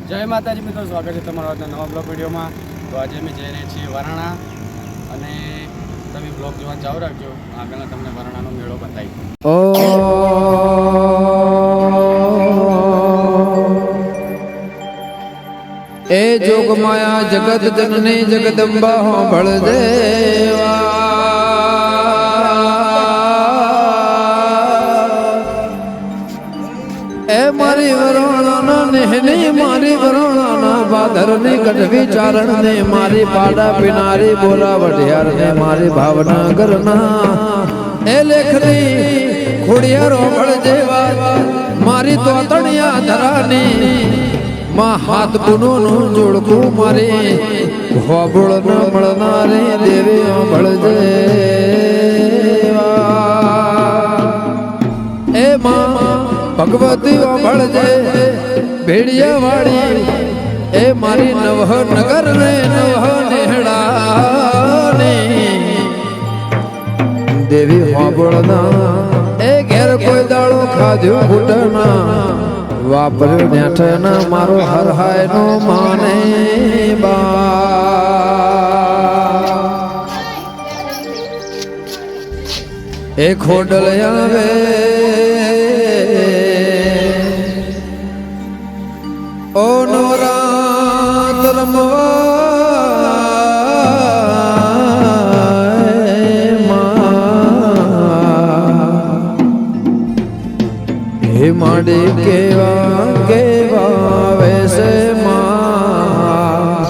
જય માતાજી મિત્રો, સ્વાગત છે તમારા આજના નવા બ્લોગ વિડીયોમાં. તો આજે અમે જઈ રહ્યા છીએ વરાણા અને તમે બ્લોગ જોવા ચાલુ રાખજો. આગળના તમને વરાણાનો મેળો બતાવી. એ જોગ માયા જગત જનની જગદંબા હો બળદેવા એ મારી વરાણાના નેહની મારી વરાણાના ભાદરની કઢવી ચારણ ને મારી પાડા પીનારી બોલા વઢિયાર ને મારી ભાવનગરના એ લેખની ખોડિયારો બળદેવા મારી તોતણિયા ધરાની માં હાથ પુનોનું જોડકું મારી હોબળ ન મળનારી દેવી બળદેવા એ માં ભગવતી બળદે ભેડિયા વાળી એ મારી નવહ નગર ને નવહ નેહડા દેવી હોબળના એ ઘેર કોઈ દાડો ખાધ્યું ઘૂંટના વાપર્યો નેઠના મારો હરહાય નો માને બા એ ખોડલ આવે ઓ નવરાત હે માડે કેવા કેવા વેસે માં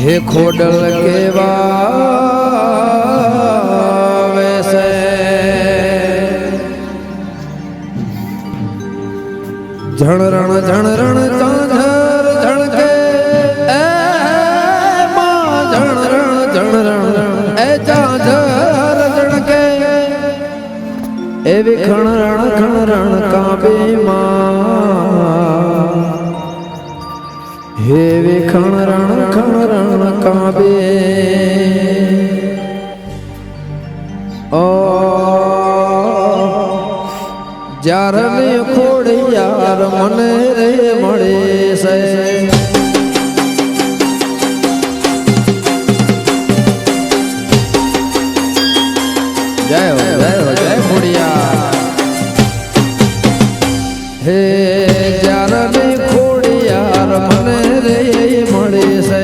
હે ખોડલ કેવા વેસે ઝણરણ ઝણરણ ઝાંઝર ઝણકે એ માં ઝણરણ ઝણરણ એ ઝાંઝર ઝણકે એવી ખણરણ ખણરણ કાબે માં હેવી ખણરણ ખણરણ કાબે ઓ જ્યારે ખોડિયાર મને રે મળે છે જય હો જય હો જય ખોડિયાર હે જ્યારે ખોડિયાર મને રે મળે છે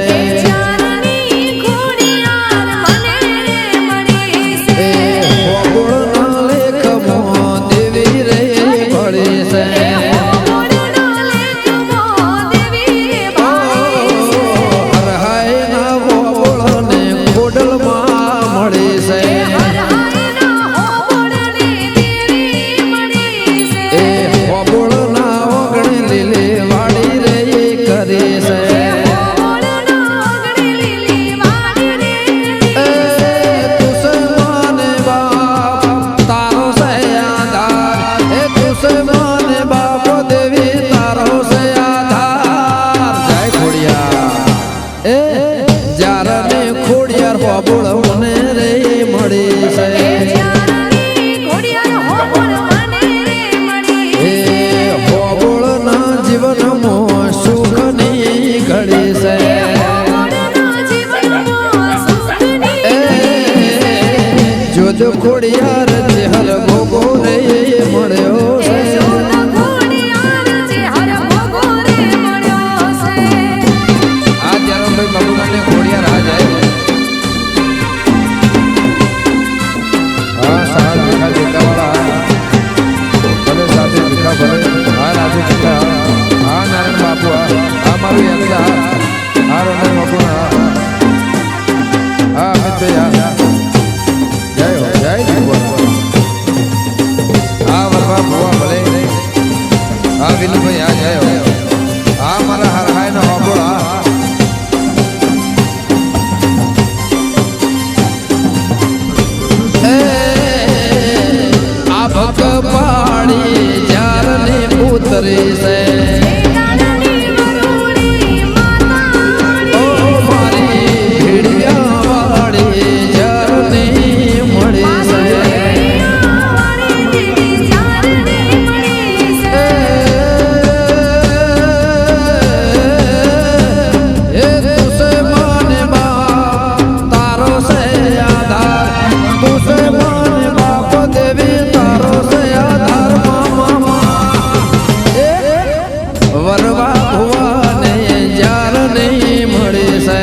વરવા ભુવાને જાર નહીં મળે છે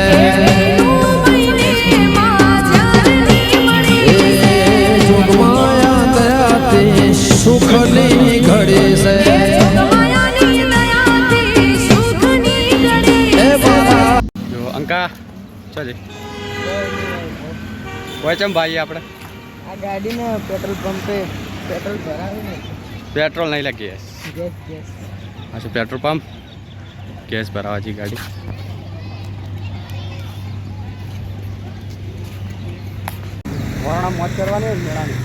જોગમાયા દયાથી સુખની ઘડી છે જો અંકા ચાલે કોઈ ચમ ભાઈ આપણે આ ગાડીને પેટ્રોલ પંપે પેટ્રોલ ભરાવીને પેટ્રોલ નહીં લે ગેસ ગેસ ગેસ હા શું પેટ્રોલ પંપ ગેસ ભરાવા છે ગાડી વરણા મોજ કરવાની મેળાની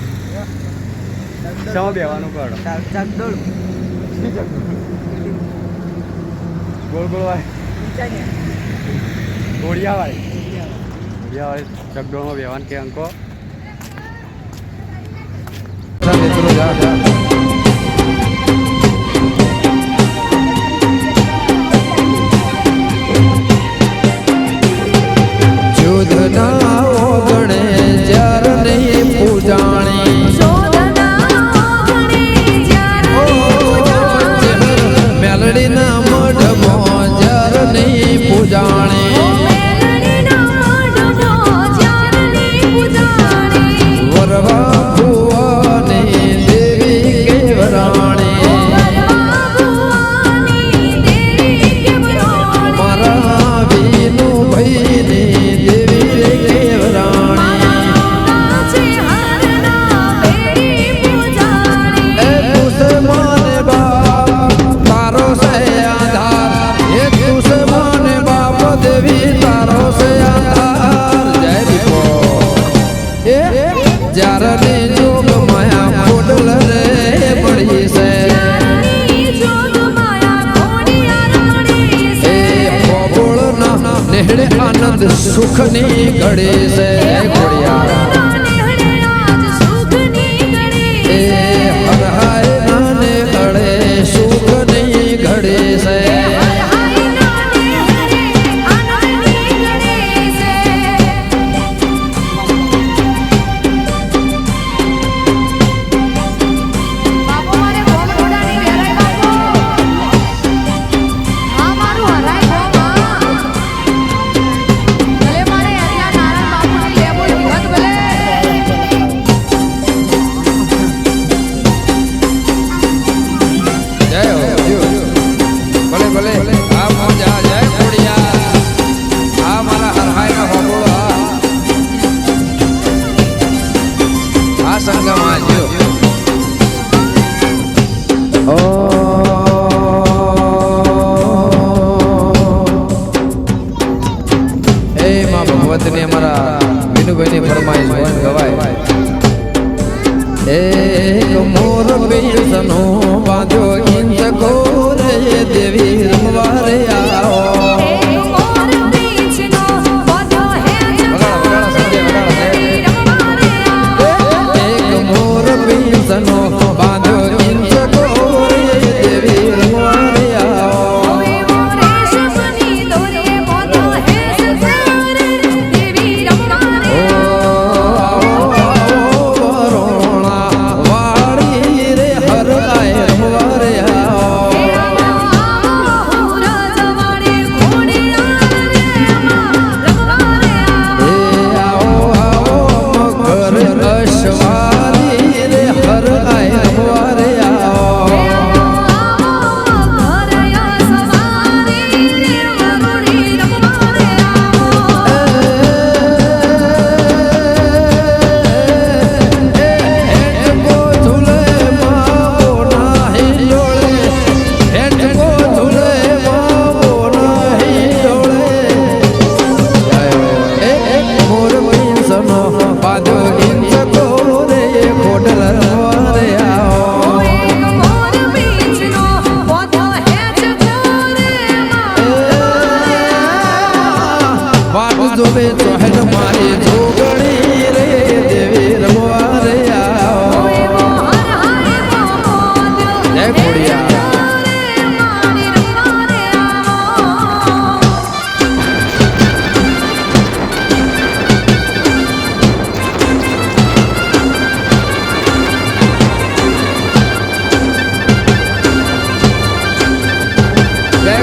સમા બેવાનું કરો ચકડોળ ગોળ ગોળ વાળી ઘોડિયા વાળી ચકડોળમાં બેવાન કે અંકો મિત્રો જા જોધના ઓગણે જાર નહીં પૂજાણી મેલડીના મઢમાં જાર નહીં પૂજાણી વરવા ભુવાની દેવી કેવરાણી મારા વિનુ ભાઈની દેવી કેવરાણી એ તુસે માને બાપ તારો સે આધાર એ તુસે માને બાપ દેવી તારો સે આધાર જય વિભો એ જારને જોગ માયા ખોડલ રે પડી છે એ ખોબળના નેહડે આનંદ સુખની ઘડે છે ઘોડિયા એ હરહાય નાને ઘડે સુખની ઘડે છે જય હો ભલે ભલે આ મોજા જય ઘોડિયા આ મારા હરહાયના હોબળો આ સંગમાં જો એ માં ભગવતને અમારા વિનુભાઈની ફરમાઈશ વન ગવાય એક મોર બેસનો બાંધ્યો ઇંચ કોરે દેવી રમવા રે આવો એક મોર બેસનો બાંધ્યો ઇંચ કોરે દેવી રમવા રે આવો વરોણા વાળી રે હર આય રમવા રે આવો એ આવો આવો મગર અશ્વારી રે હર આય રમવા રે આવો જોવે ચોહેલ મારી જોગણી રે દેવી રમવા રે આવો જય ઘોડિયા જય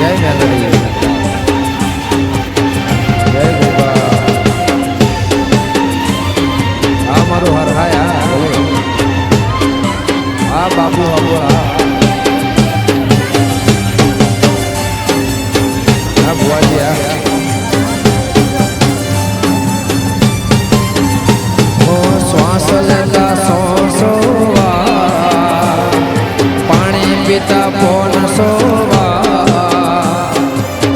જય મેલડી જય ગોપા આ મારો હર હાય આ બાબુ બાબુ આ બુઆજી ઓ શ્વાસ લેતા સોવા પાણી પીતા પોન સોવા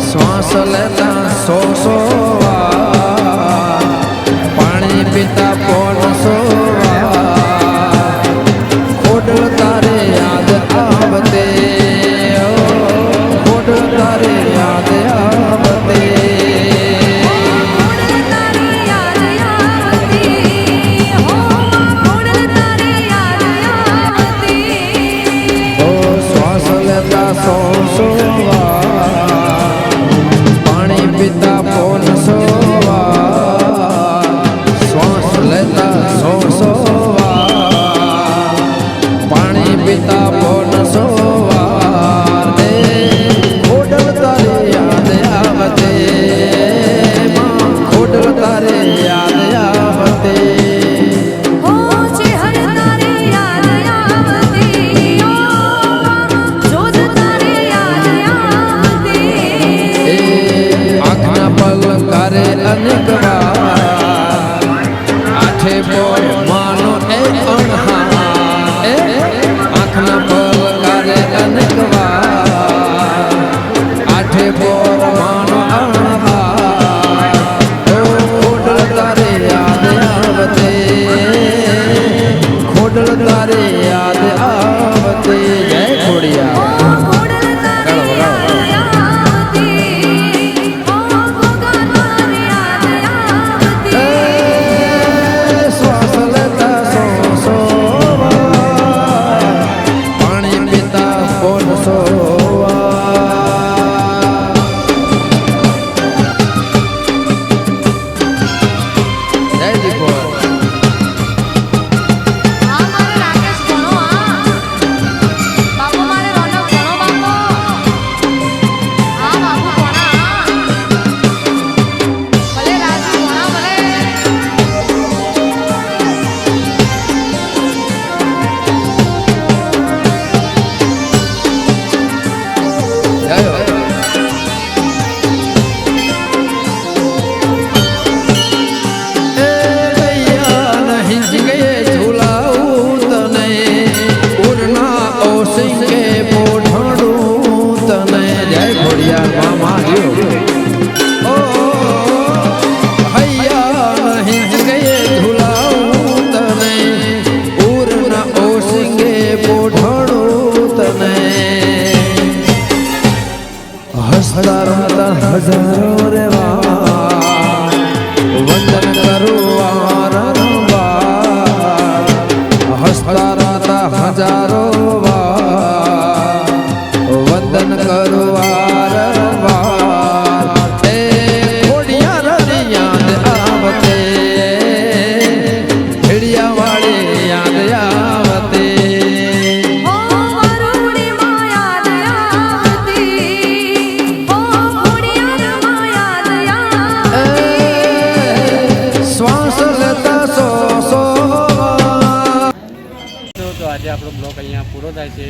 શ્વાસ લેતા સોવા પાણી પીતા પોન સોવા ખોડલ તારે યાદ આવતે ખોડલ તારે યાદ આવતે પાણી પીતા પોન સોવા શ્વાસ લેતા સોવા પાણી પીતા પોન સોવા ખોડલ તારે યાદ આવતે ખોડલ તારે યાદ આવતે કરે અનેક વાર આઠે બોલ માનો એ અણહાર એ આંખના પલ કરે અનેક વાર આઠે બોલ માનો અણહાર ખોડલ તારે યાદ આવતે ખોડલ તારે યાદ આવતે જય ખોડિયા હજારો રેવા વંદન કરુવાર હસતા રાતા હજારો વાર વંદન કરુવાર ખોડિયાર યાદ આવતે ભેડિયા વાળી યાદ આવતે આજે આપણો બ્લોગ અહીંયા પૂરો થાય છે.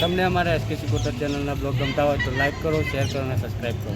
તમને અમારા એસકે સિકોતર ચેનલના બ્લોગ ગમતા હોય તો લાઈક કરો, શેર કરો અને સબસ્ક્રાઈબ કરો.